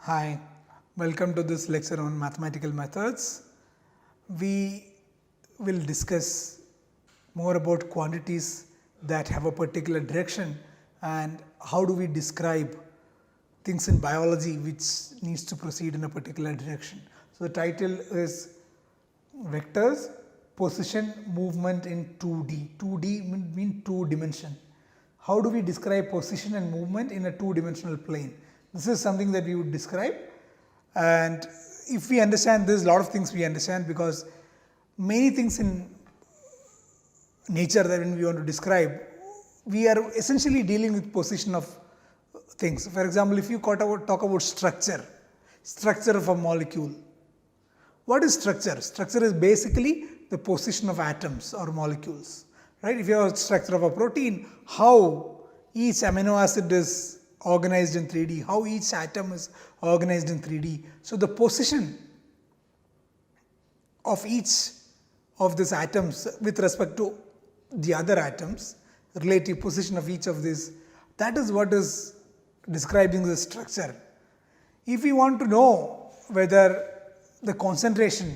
Hi, welcome to this lecture on mathematical methods. We will discuss more about quantities that have a particular direction and how do we describe things in biology which needs to proceed in a particular direction. So, the title is Vectors, Position, Movement in 2D. 2D mean two dimension. How do we describe position and movement in a two-dimensional plane? This is something that we would describe, and if we understand this, a lot of things we understand, because many things in nature that when we want to describe, we are essentially dealing with position of things. For example, if you talk about structure of a molecule. What is structure? Structure is basically the position of atoms or molecules, right? If you have a structure of a protein, how each amino acid is organized in 3D, how each atom is organized in 3D. So, the position of each of these atoms with respect to the other atoms, relative position of each of these, that is what is describing the structure. If we want to know whether the concentration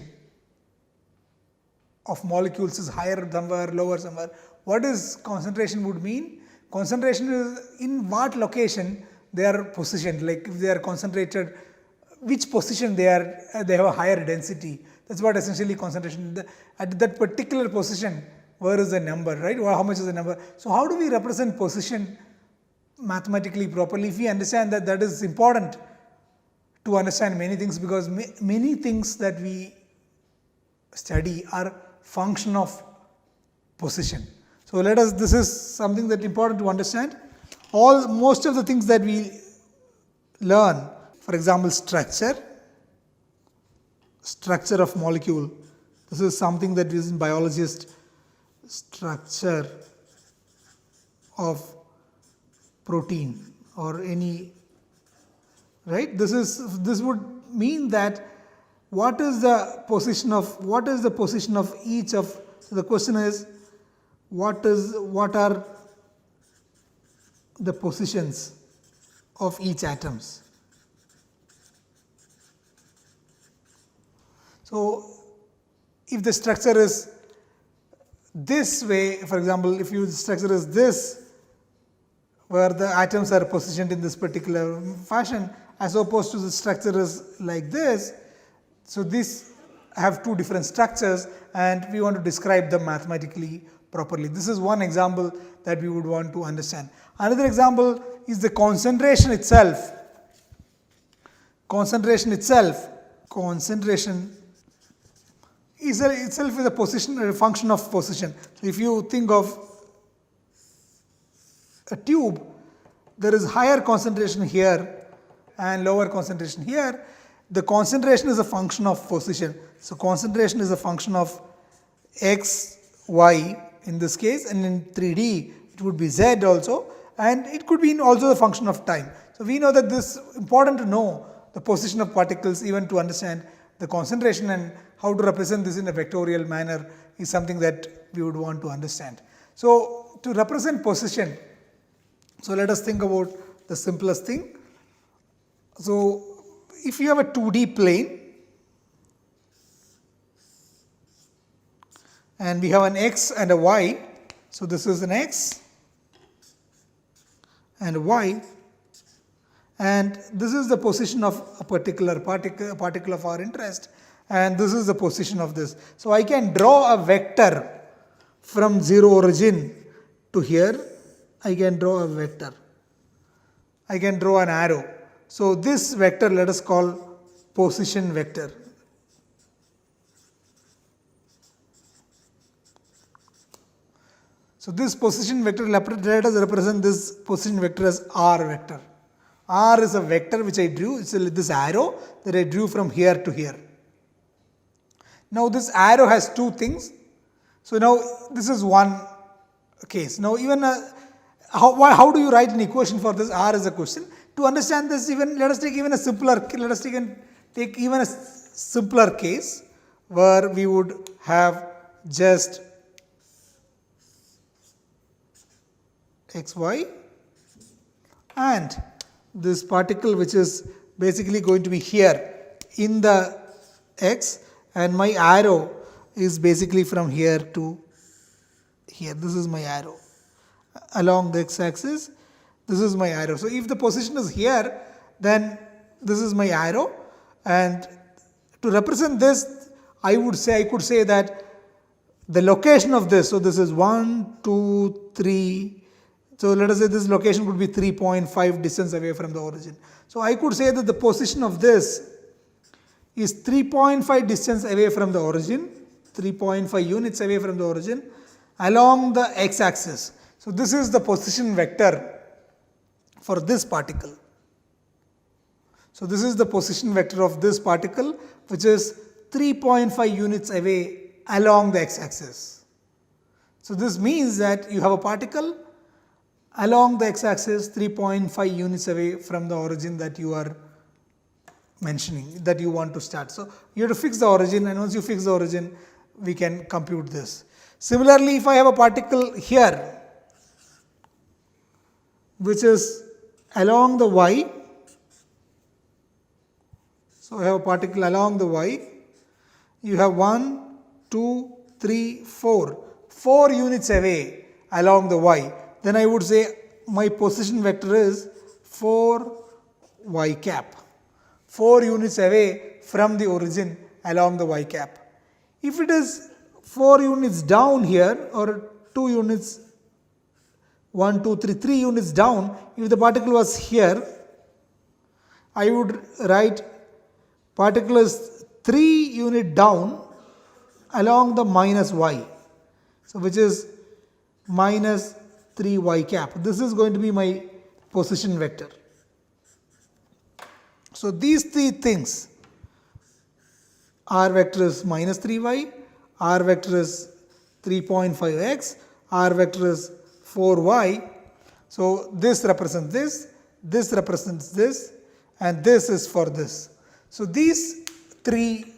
of molecules is higher somewhere, lower somewhere, what is concentration would mean? Concentration is in what location they are positioned, like if they are concentrated, which position they have a higher density. That is what essentially concentration, at that particular position, where is the number, right? How much is the number? So, how do we represent position mathematically properly? If we understand that, that is important to understand many things, because many things that we study are function of position. So, this is something that is important to understand. Most of the things that we learn, for example, structure of molecule, this is something that is in Biologists, structure of protein or any, right? This would mean that what is the position of each of, so the question is, what are the positions of each atoms. So, if the structure is this way, for example, if the structure is this, where the atoms are positioned in this particular fashion, as opposed to the structure is like this. So, these have two different structures and we want to describe them mathematically properly. This is one example that we would want to understand. Another example is the concentration itself. Concentration is itself is a function of position. So, if you think of a tube, there is higher concentration here and lower concentration here. The concentration is a function of position. So, concentration is a function of x, y in this case, and in 3D it would be z also, and it could be also a function of time. So, we know that this is important to know the position of particles, even to understand the concentration, and how to represent this in a vectorial manner is something that we would want to understand. So, to represent position, so let us think about the simplest thing. So, if you have a 2D plane and we have an x and a y, so this is an x and a y, and this is the position of a particular particle of our interest, and this is the position of this. So, I can draw a vector from 0 origin to here. I can draw a vector. I can draw an arrow. So, this vector let us call position vector. So, this position vector, let us represent this position vector as r vector. R is a vector which I drew, it is this arrow that I drew from here to here. Now, this arrow has two things. So, now this is one case. Now, even how do you write an equation for this? R is a question. To understand this, even let us take even a simpler case where we would have just x, y, and this particle which is basically going to be here in the x, and my arrow is basically from here to here. This is my arrow along the x-axis. This is my arrow. So if the position is here, then this is my arrow, and to represent this, I could say that the location of this, so this is 1, 2, 3. So let us say this location could be 3.5 distance away from the origin. So I could say that the position of this is 3.5 distance away from the origin, 3.5 units away from the origin along the x-axis. So this is the position vector for this particle. So this is the position vector of this particle, which is 3.5 units away along the x-axis. So this means that you have a particle along the x-axis 3.5 units away from the origin that you are mentioning, that you want to start. So you have to fix the origin, and once you fix the origin, we can compute this. Similarly, if I have a particle here which is along the y, so I have a particle along the y, you have 1, 2, 3, 4 units away along the y, then I would say my position vector is 4 y cap, 4 units away from the origin along the y cap. If it is 4 units down here, or 2 units, 1, 2, 3, 3 units down, if the particle was here, I would write particle is 3 unit down along the minus y, so which is minus 3 y cap. This is going to be my position vector. So these three things, r vector is minus 3y, r vector is 3.5x, r vector is 4y. So this represents this represents this, and this is for this. So these three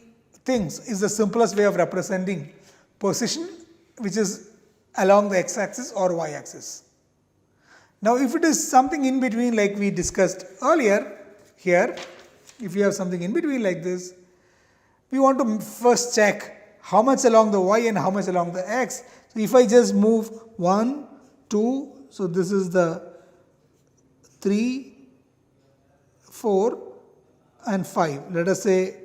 things is the simplest way of representing position, which is along the x-axis or y-axis. Now if it is something in between, like we discussed earlier, here if you have something in between like this, we want to first check how much along the y and how much along the x. So if I just move 1, 2, so this is the 3, 4 and 5. Let us say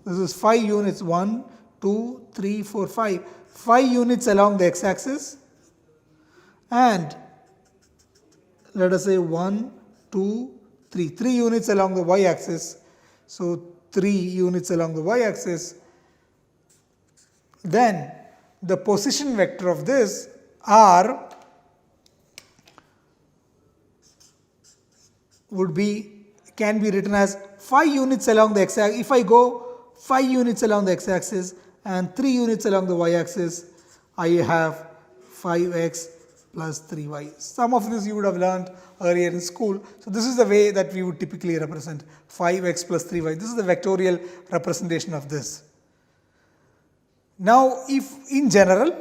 this is 5 units, 1, 2, 3, 4, 5. 5 units along the x-axis, and let us say 1, 2, 3. 3 units along the y-axis. So 3 units along the y-axis. Then the position vector of this r can be written as 5 units along the x-axis. If I go 5 units along the x-axis and 3 units along the y-axis, I have 5x plus 3y. Some of this you would have learned earlier in school. So this is the way that we would typically represent 5x plus 3y. This is the vectorial representation of this. Now if in general,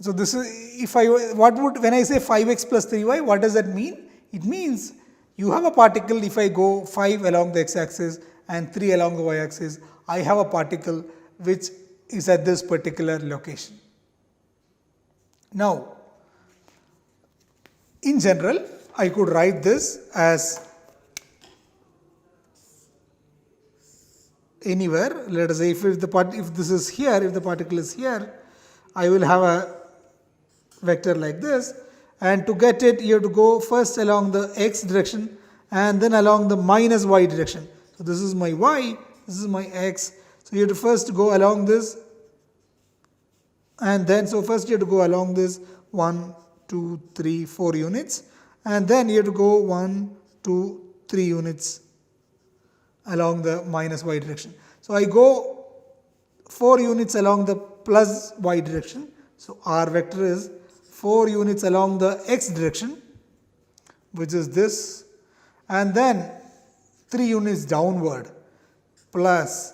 so this is when I say 5x plus 3y, what does that mean? It means you have a particle. If I go 5 along the x-axis and 3 along the y-axis, I have a particle which is at this particular location. Now in general, I could write this as anywhere. Let us say if this is here, if the particle is here, I will have a vector like this, and to get it you have to go first along the x direction and then along the minus y direction. So this is my y, this is my x. So you have to first go along this, and then so first you have to go along this 1, 2, 3, 4 units, and then you have to go 1, 2, 3 units along the minus y direction. So I go 4 units along the plus y direction. So r vector is 4 units along the x direction, which is this, and then 3 units downward plus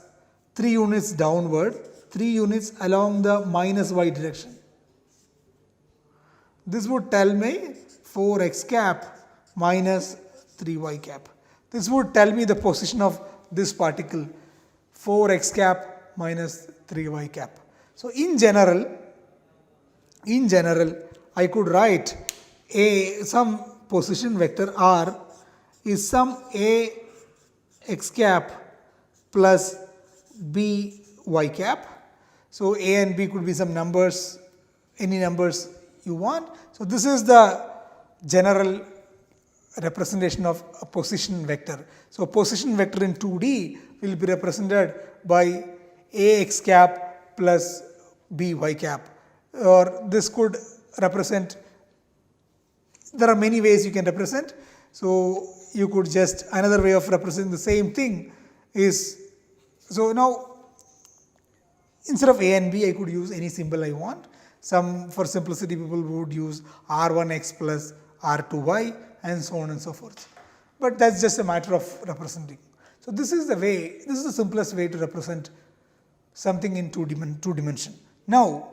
3 units downward, 3 units along the minus y direction. This would tell me 4x cap minus 3y cap. This would tell me the position of this particle, 4x cap minus 3y cap. So in general, I could write some position vector r is some a x cap plus b y cap. So a and b could be some numbers, any numbers you want. So this is the general representation of a position vector. So a position vector in 2D will be represented by ax cap plus by cap, or this could represent, there are many ways you can represent. So you could just, another way of representing the same thing is, so now instead of a and b I could use any symbol I want. Some, for simplicity, people would use r1x plus r2y and so on and so forth. But that's just a matter of representing. So this is the way, this is the simplest way to represent something in two dimension. Now,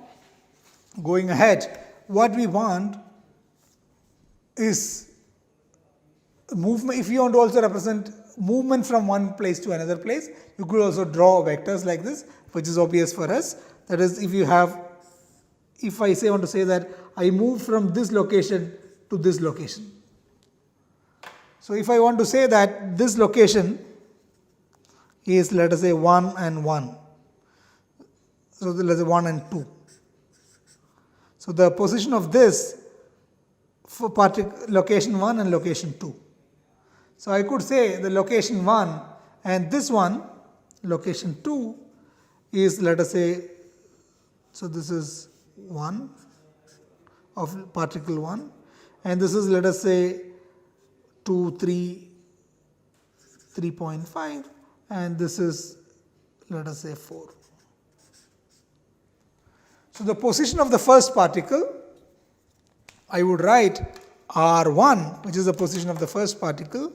going ahead, what we want is movement. If you want to also represent movement from one place to another place, you could also draw vectors like this, which is obvious for us. That is, if you have, if I want to say that I move from this location to this location. So if I want to say that this location is, let us say, 1 and 1. So let's say 1 and 2. So the position of this for location 1 and location 2. So I could say the location 1 and this one, location 2, is, let us say, so this is 1 of particle 1, and this is, let us say, 2, 3, 3.5, and this is, let us say, 4. So the position of the first particle, I would write r1, which is the position of the first particle,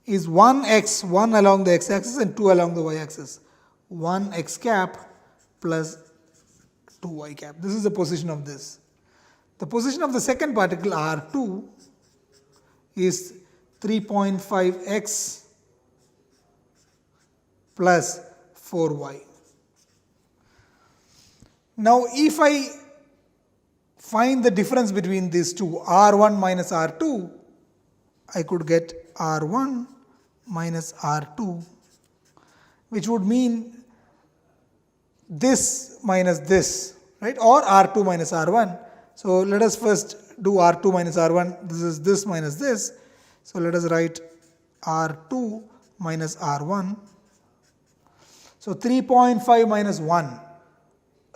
is 1x, 1 along the x-axis and 2 along the y-axis. 1x cap plus 2y cap. This is the position of this. The position of the second particle, r2, is 3.5x plus 4y. Now, if I find the difference between these two, r1 minus r2, I could get r1 minus r2, which would mean this minus this, right, or r2 minus r1. So let us first do r2 minus r1. This is this minus this. So let us write r2 minus r1. So 3.5 minus 1.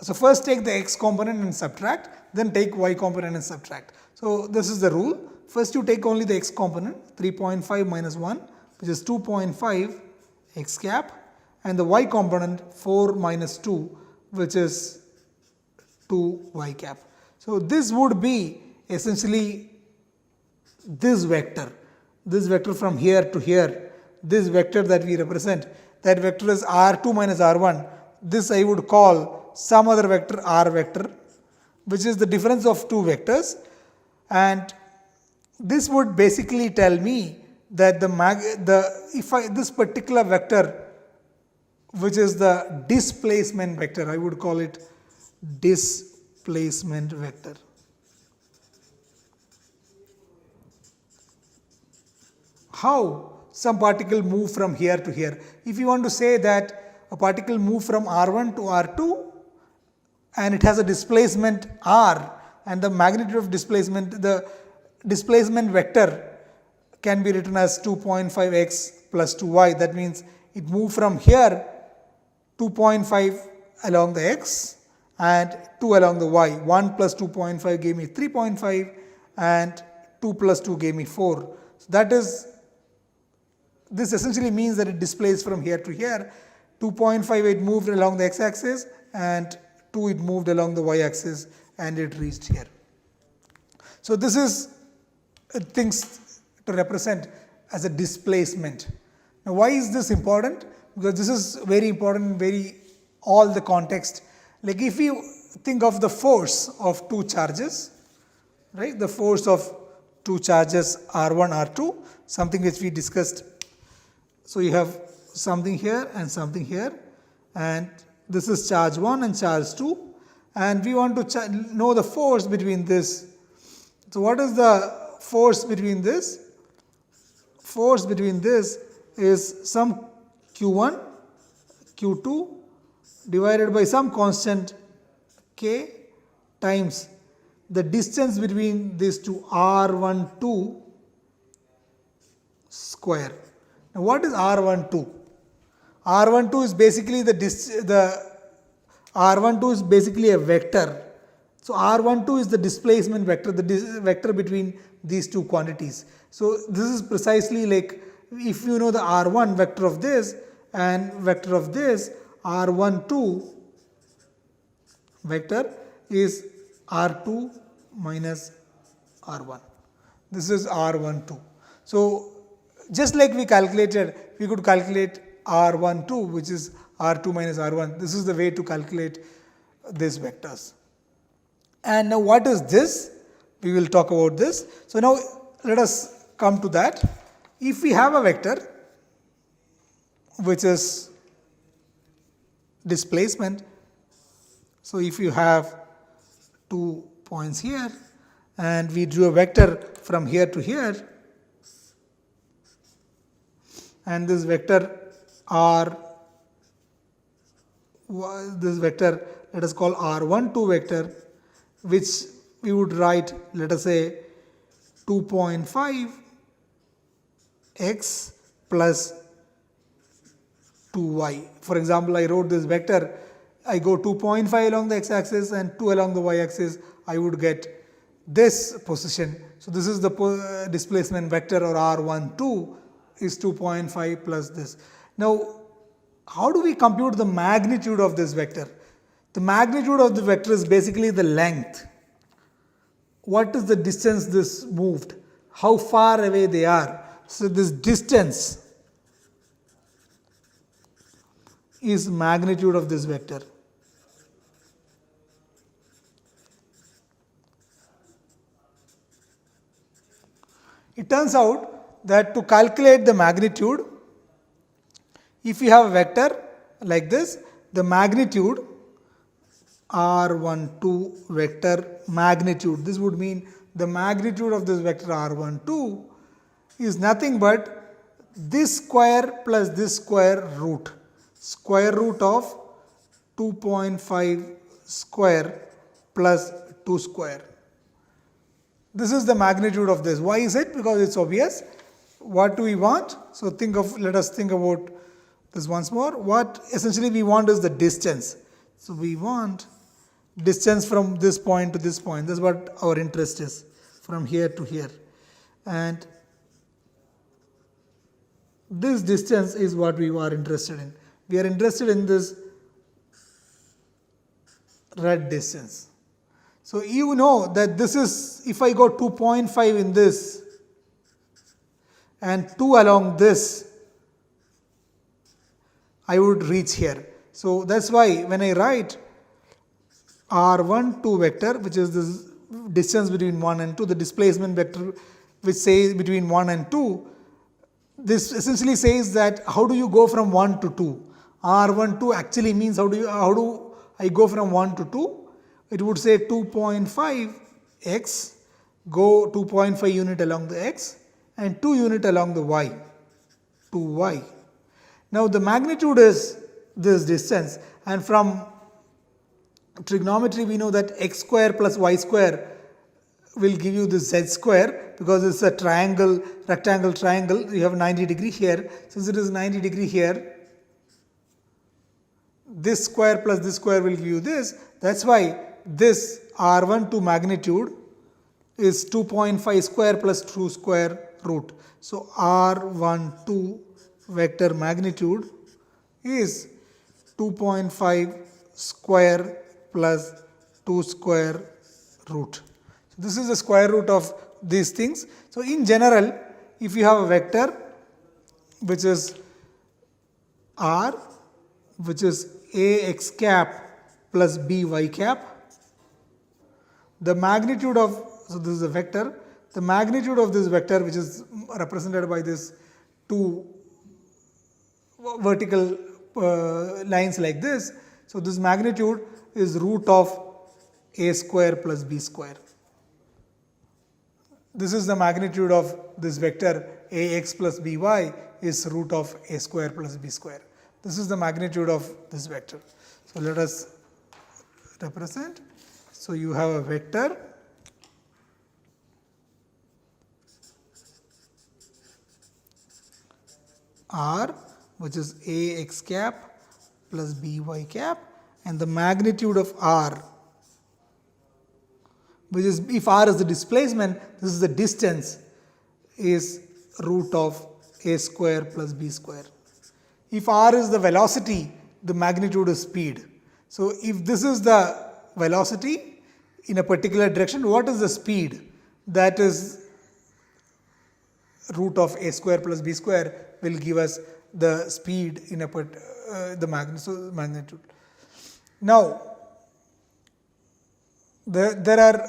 So first take the x component and subtract, then take y component and subtract. So this is the rule. First you take only the x component, 3.5 minus 1, which is 2.5 x cap, and the y component 4 minus 2, which is 2 y cap. So this would be essentially this vector from here to here, this vector that we represent. That vector is r2 minus r1. This I would call some other vector r vector, which is the difference of two vectors, and this would basically tell me that this particular vector, which is the displacement vector, I would call it displacement vector. How some particle move from here to here? If you want to say that a particle move from r1 to r2 and it has a displacement r, and the magnitude of displacement, the displacement vector can be written as 2.5x plus 2y. That means it moved from here 2.5 along the x and 2 along the y. 1 plus 2.5 gave me 3.5 and 2 plus 2 gave me 4. So that is, this essentially means that it displaced from here to here. 2.5 it moved along the x-axis and 2 it moved along the y-axis and it reached here. So this is things to represent as a displacement. Now why is this important? Because this is very important in all the context. Like if you think of the force of two charges, right? The force of two charges R1, R2, something which we discussed. So you have something here and something here, and this is charge 1 and charge 2, and we want to know the force between this. So what is the force between this? Force between this is some Q1, Q2 divided by some constant K times the distance between these two, R12 square. Now what is R12? R12 is basically the R12 is basically a vector. So R12 is the displacement vector, the vector between these two quantities. So this is precisely like, if you know the R1 vector of this and vector of this, R12 vector is R2 minus R1. This is R12. So just like we calculated, we could calculate R12, which is R2 minus R1. This is the way to calculate these vectors. And now what is this? We will talk about this. So now let us come to that. If we have a vector which is displacement, so if you have 2 points here and we drew a vector from here to here, and this vector R, this vector let us call R12 vector, which we would write, let us say 2.5 x plus 2y. For example, I wrote this vector, I go 2.5 along the x-axis and 2 along the y-axis, I would get this position. So this is the displacement vector, or R12 is 2.5 plus this. Now, how do we compute the magnitude of this vector? The magnitude of the vector is basically the length. What is the distance this moved? How far away they are? So this distance is magnitude of this vector. It turns out that to calculate the magnitude, if you have a vector like this, the magnitude R12 vector magnitude, this would mean the magnitude of this vector R12 is nothing but this square plus this square root of 2.5 square plus 2 square. This is the magnitude of this. Why is it? Because it's obvious. What do we want? So let us think about this once more. What essentially we want is the distance. So we want distance from this point to this point. This is what our interest is, from here to here. And this distance is what we are interested in. We are interested in this red distance. So you know that this is, if I go 2.5 in this and 2 along this, I would reach here. So that's why when I write R12 vector, which is this distance between 1 and 2, the displacement vector which says between 1 and 2, this essentially says that how do you go from 1 to 2? R12 actually means how do I go from 1 to 2? It would say 2.5 x, go 2.5 unit along the x and 2 unit along the y, 2y. Now the magnitude is this distance, and from trigonometry we know that x square plus y square will give you this z square, because it's a triangle, rectangle triangle. You have 90 degree here. Since it is 90 degree here, this square plus this square will give you this. That's why this R12 magnitude is 2.5 square plus 2 square root. So R12 vector magnitude is 2.5 square plus 2 square root. So this is the square root of these things. So in general, if you have a vector which is R, which is ax cap plus by cap, the magnitude of, so this is a vector, the magnitude of this vector, which is represented by this two vertical lines like this. So, this magnitude is root of a square plus b square. This is the magnitude of this vector ax plus by is root of a square plus b square. This is the magnitude of this vector. So, let us represent. So, you have a vector r, which is ax cap plus by cap, and the magnitude of r, which is, if r is the displacement, this is the distance, is root of a square plus b square. If r is the velocity, the magnitude is speed. So, if this is the velocity in a particular direction, what is the speed? That is root of a square plus b square will give us the speed in a the magnitude. Now, there are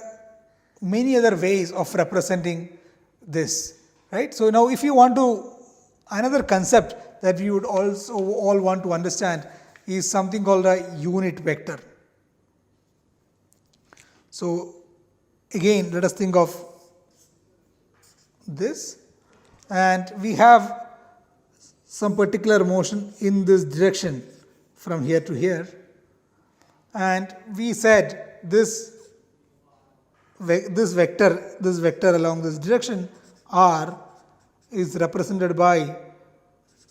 many other ways of representing this, right. So, now if you want to, another concept that we would also all want to understand is something called a unit vector. So, again let us think of this, and we have some particular motion in this direction from here to here, and we said this vector along this direction r is represented by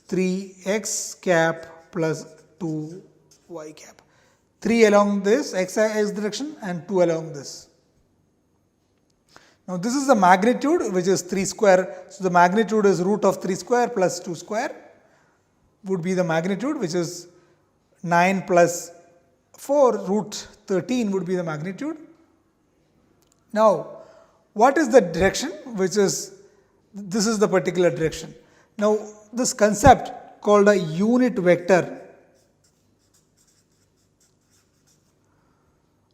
3x cap plus 2y cap. 3 along this x direction and 2 along this. Now, this is the magnitude, which is 3 square. So, the magnitude is root of 3 square plus 2 square would be the magnitude, which is 9 plus 4 root 13 would be the magnitude. Now, what is the direction, which is, this is the particular direction. Now, this concept called a unit vector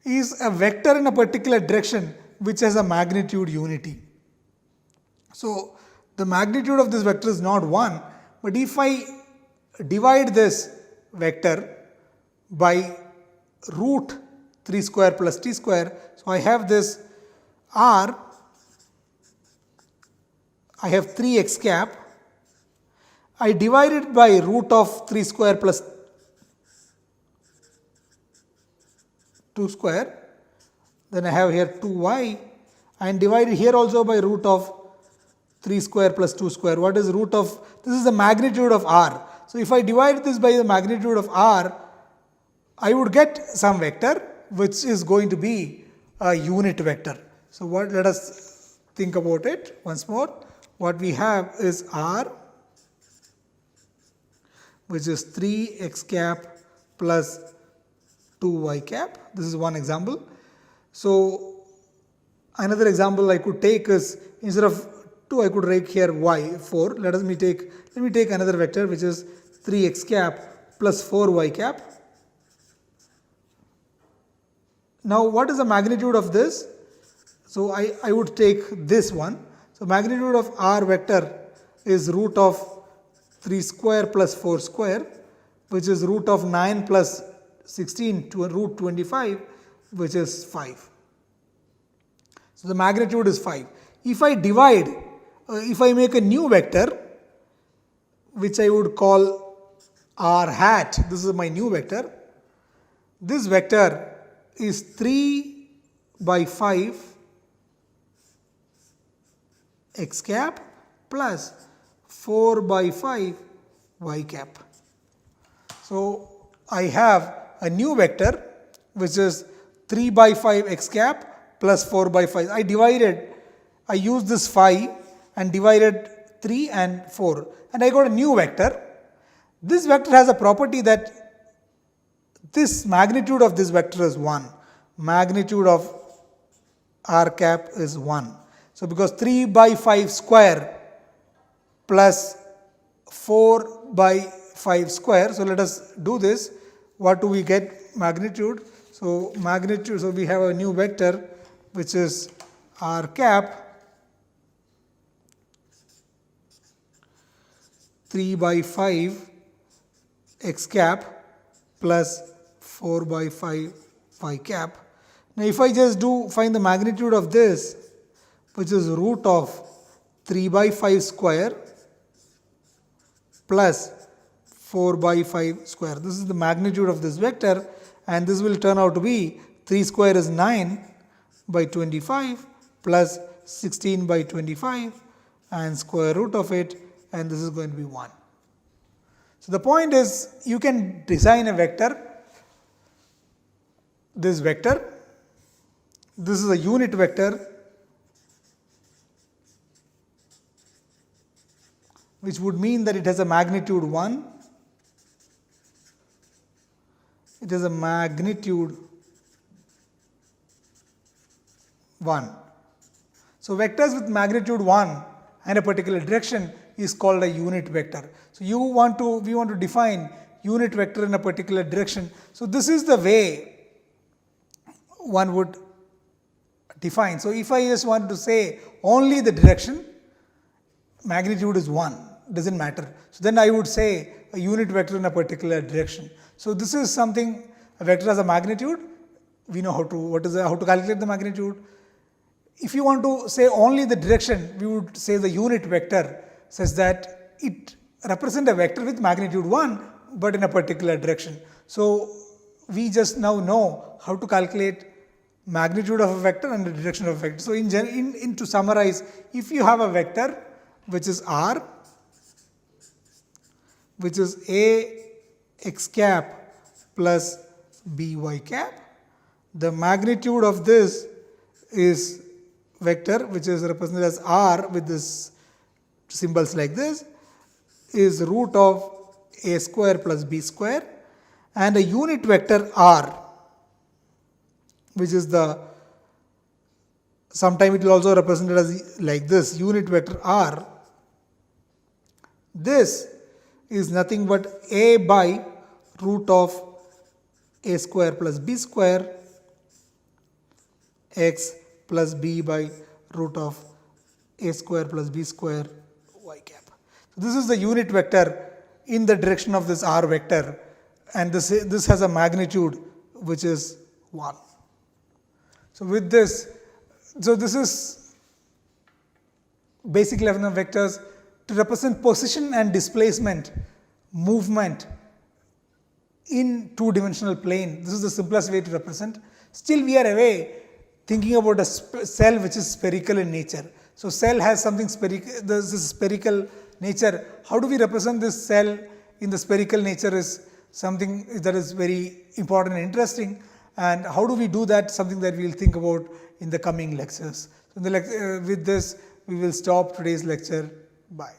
is a vector in a particular direction which has a magnitude unity. So, the magnitude of this vector is not 1, but if I divide this vector by root 3 square plus t square, so I have this r, I have 3x cap, I divide it by root of 3 square plus 2 square, then I have here 2y, and divided here also by root of 3 square plus 2 square. What is root of, this is the magnitude of r. So, if I divide this by the magnitude of r, I would get some vector which is going to be a unit vector. So, let us think about it once more. What we have is r, which is 3x cap plus 2y cap. This is one example. So, another example I could take is, instead of 2, I could write here y 4. Let me take another vector, which is 3x cap plus 4y cap. Now, what is the magnitude of this? So, I would take this one. So, magnitude of r vector is root of 3 square plus 4 square, which is root of 9 plus 16 to root 25, which is 5. So, the magnitude is 5. If I divide, if I make a new vector, which I would call r hat, this is my new vector. This vector is 3 by 5 x cap plus 4 by 5 y cap. So, I have a new vector which is 3 by 5 x cap plus 4 by 5. I used this 5 and divided 3 and 4, and I got a new vector. This vector has a property that this magnitude of this vector is 1. Magnitude of r cap is 1. So, because 3 by 5 square plus 4 by 5 square. So, let us do this. What do we get? Magnitude. So, we have a new vector which is r cap 3 by 5 x cap plus 4 by 5 y cap. Now if I just find the magnitude of this, which is root of 3 by 5 square plus 4 by 5 square. This is the magnitude of this vector, and this will turn out to be 3 square is 9 by 25 plus 16 by 25 and square root of it, and this is going to be 1. So the point is, you can design a vector, this vector, this is a unit vector which would mean that it has a magnitude 1, it has a magnitude 1. So vectors with magnitude 1 and a particular direction is called a unit vector. So we want to define unit vector in a particular direction. So this is the way one would define. So if I just want to say only the direction, magnitude is 1, doesn't matter. So then I would say a unit vector in a particular direction. So this is something, a vector has a magnitude, we know how to calculate the magnitude. If you want to say only the direction, we would say the unit vector such that it represents a vector with magnitude 1 but in a particular direction. So we just now know how to calculate magnitude of a vector and the direction of a vector. So to summarize, if you have a vector which is r, which is a x cap plus b y cap, the magnitude of this is vector which is represented as r with this symbols like this, is root of a square plus b square, and a unit vector r, which is sometime it will also represented as like this, unit vector r. This is nothing but a by root of a square plus b square x plus b by root of a square plus b square y cap. So this is the unit vector in the direction of this r vector, and this has a magnitude which is 1. So with this, this is basic level of vectors to represent position and displacement, movement in two-dimensional plane. This is the simplest way to represent. Still we are away thinking about a cell which is spherical in nature. So cell has something spherical, this is spherical nature. How do we represent this cell in the spherical nature is something that is very important and interesting. And how do we do that? Something that we will think about in the coming lectures. So with this, we will stop today's lecture. Bye.